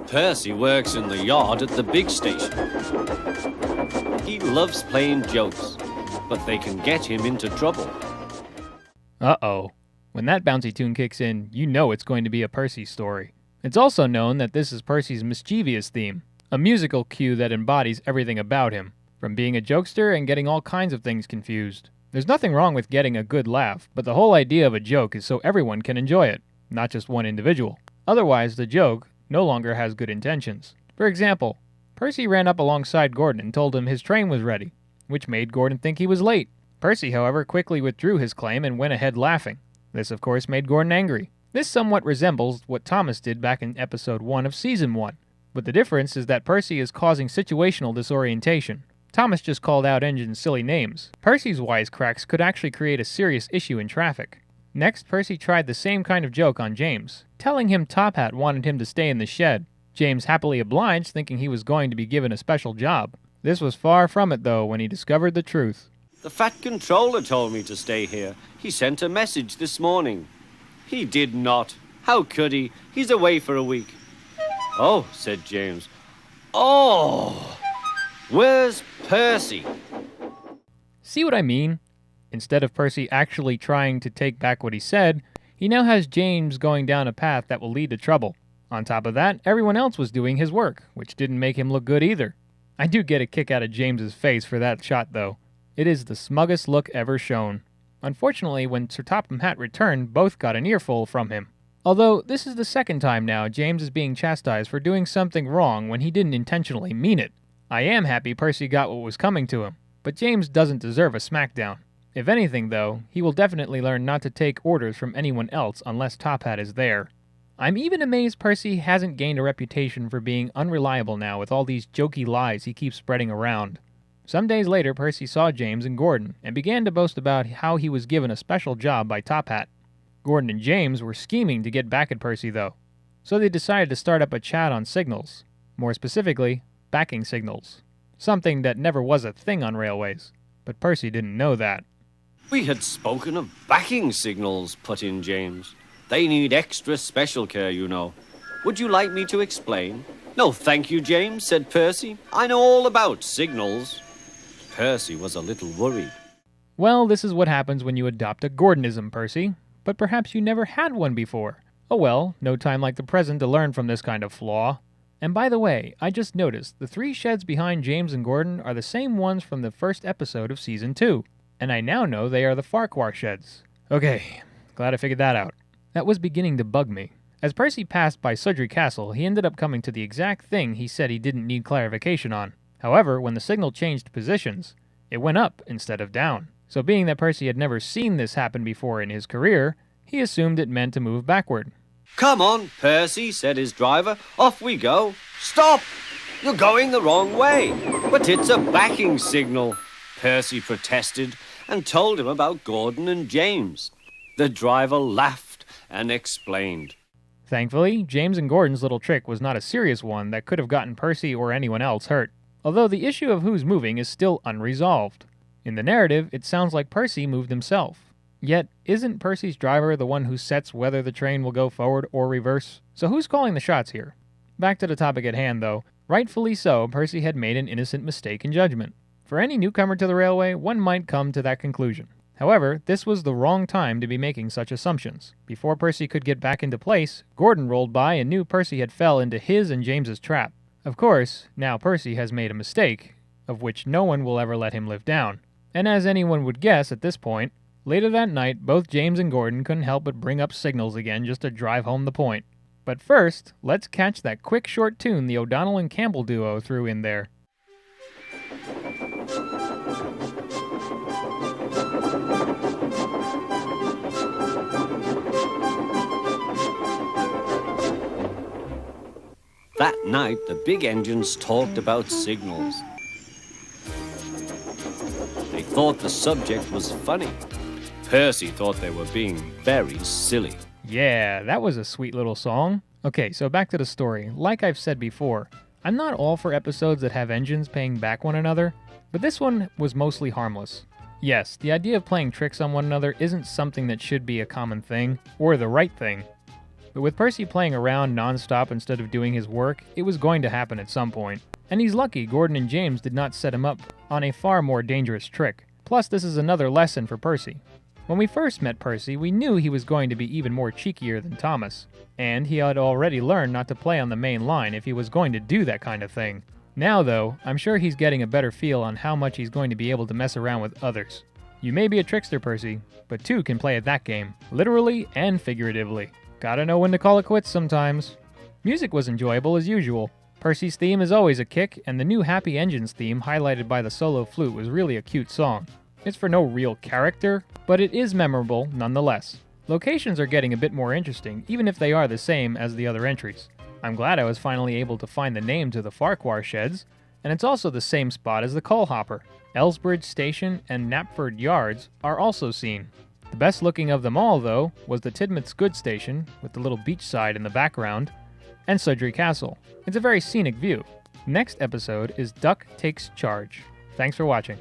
Percy works in the yard at the big station. He loves playing jokes, but they can get him into trouble. Uh-oh. When that bouncy tune kicks in, you know it's going to be a Percy story. It's also known that this is Percy's mischievous theme, a musical cue that embodies everything about him, from being a jokester and getting all kinds of things confused. There's nothing wrong with getting a good laugh, but the whole idea of a joke is so everyone can enjoy it, not just one individual. Otherwise, the joke no longer has good intentions. For example, Percy ran up alongside Gordon and told him his train was ready, which made Gordon think he was late. Percy, however, quickly withdrew his claim and went ahead laughing. This, of course, made Gordon angry. This somewhat resembles what Thomas did back in episode 1 of season 1, but the difference is that Percy is causing situational disorientation. Thomas just called out Engine's silly names. Percy's wisecracks could actually create a serious issue in traffic. Next, Percy tried the same kind of joke on James, telling him Top Hat wanted him to stay in the shed. James happily obliged, thinking he was going to be given a special job. This was far from it, though, when he discovered the truth. The Fat Controller told me to stay here. He sent a message this morning. He did not. How could he? He's away for a week. Oh, said James. Oh, where's Percy? See what I mean? Instead of Percy actually trying to take back what he said, he now has James going down a path that will lead to trouble. On top of that, everyone else was doing his work, which didn't make him look good either. I do get a kick out of James's face for that shot, though. It is the smuggest look ever shown. Unfortunately, when Sir Topham Hatt returned, both got an earful from him. Although, this is the second time now James is being chastised for doing something wrong when he didn't intentionally mean it. I am happy Percy got what was coming to him, but James doesn't deserve a smackdown. If anything, though, he will definitely learn not to take orders from anyone else unless Top Hat is there. I'm even amazed Percy hasn't gained a reputation for being unreliable now with all these jokey lies he keeps spreading around. Some days later, Percy saw James and Gordon and began to boast about how he was given a special job by Top Hat. Gordon and James were scheming to get back at Percy, though, so they decided to start up a chat on signals. More specifically, backing signals. Something that never was a thing on railways, but Percy didn't know that. We had spoken of backing signals, put in James. They need extra special care, you know. Would you like me to explain? No, thank you, James, said Percy. I know all about signals. Percy was a little worried. Well, this is what happens when you adopt a Gordonism, Percy. But perhaps you never had one before. Oh well, no time like the present to learn from this kind of flaw. And by the way, I just noticed the 3 sheds behind James and Gordon are the same ones from the first episode of Season 2. And I now know they are the Farquhar sheds. Okay, glad I figured that out. That was beginning to bug me. As Percy passed by Sudbury Castle, he ended up coming to the exact thing he said he didn't need clarification on. However, when the signal changed positions, it went up instead of down. So being that Percy had never seen this happen before in his career, he assumed it meant to move backward. Come on, Percy, said his driver. Off we go. Stop! You're going the wrong way. But it's a backing signal, Percy protested and told him about Gordon and James. The driver laughed and explained. Thankfully, James and Gordon's little trick was not a serious one that could have gotten Percy or anyone else hurt, although the issue of who's moving is still unresolved. In the narrative, it sounds like Percy moved himself. Yet, isn't Percy's driver the one who sets whether the train will go forward or reverse? So who's calling the shots here? Back to the topic at hand, though. Rightfully so, Percy had made an innocent mistake in judgment. For any newcomer to the railway, one might come to that conclusion. However, this was the wrong time to be making such assumptions. Before Percy could get back into place, Gordon rolled by and knew Percy had fell into his and James's trap. Of course, now Percy has made a mistake, of which no one will ever let him live down. And as anyone would guess at this point, later that night, both James and Gordon couldn't help but bring up signals again just to drive home the point. But first, let's catch that quick short tune the O'Donnell and Campbell duo threw in there. That night, the big engines talked about signals. They thought the subject was funny. Percy thought they were being very silly. Yeah, that was a sweet little song. Okay, so back to the story. Like I've said before, I'm not all for episodes that have engines paying back one another, but this one was mostly harmless. Yes, the idea of playing tricks on one another isn't something that should be a common thing, or the right thing. But with Percy playing around non-stop instead of doing his work, it was going to happen at some point. And he's lucky Gordon and James did not set him up on a far more dangerous trick. Plus, this is another lesson for Percy. When we first met Percy, we knew he was going to be even more cheekier than Thomas, and he had already learned not to play on the main line if he was going to do that kind of thing. Now, though, I'm sure he's getting a better feel on how much he's going to be able to mess around with others. You may be a trickster, Percy, but two can play at that game, literally and figuratively. Gotta know when to call it quits sometimes. Music was enjoyable as usual. Percy's theme is always a kick, and the new Happy Engines theme, highlighted by the solo flute, was really a cute song. It's for no real character, but it is memorable nonetheless. Locations are getting a bit more interesting, even if they are the same as the other entries. I'm glad I was finally able to find the name to the Farquhar sheds, and it's also the same spot as the coal hopper. Elsbridge Station and Knapford Yards are also seen. The best looking of them all, though, was the Tidmouth's Goods Station, with the little beachside in the background, and Sudbury Castle. It's a very scenic view. Next episode is Duck Takes Charge. Thanks for watching.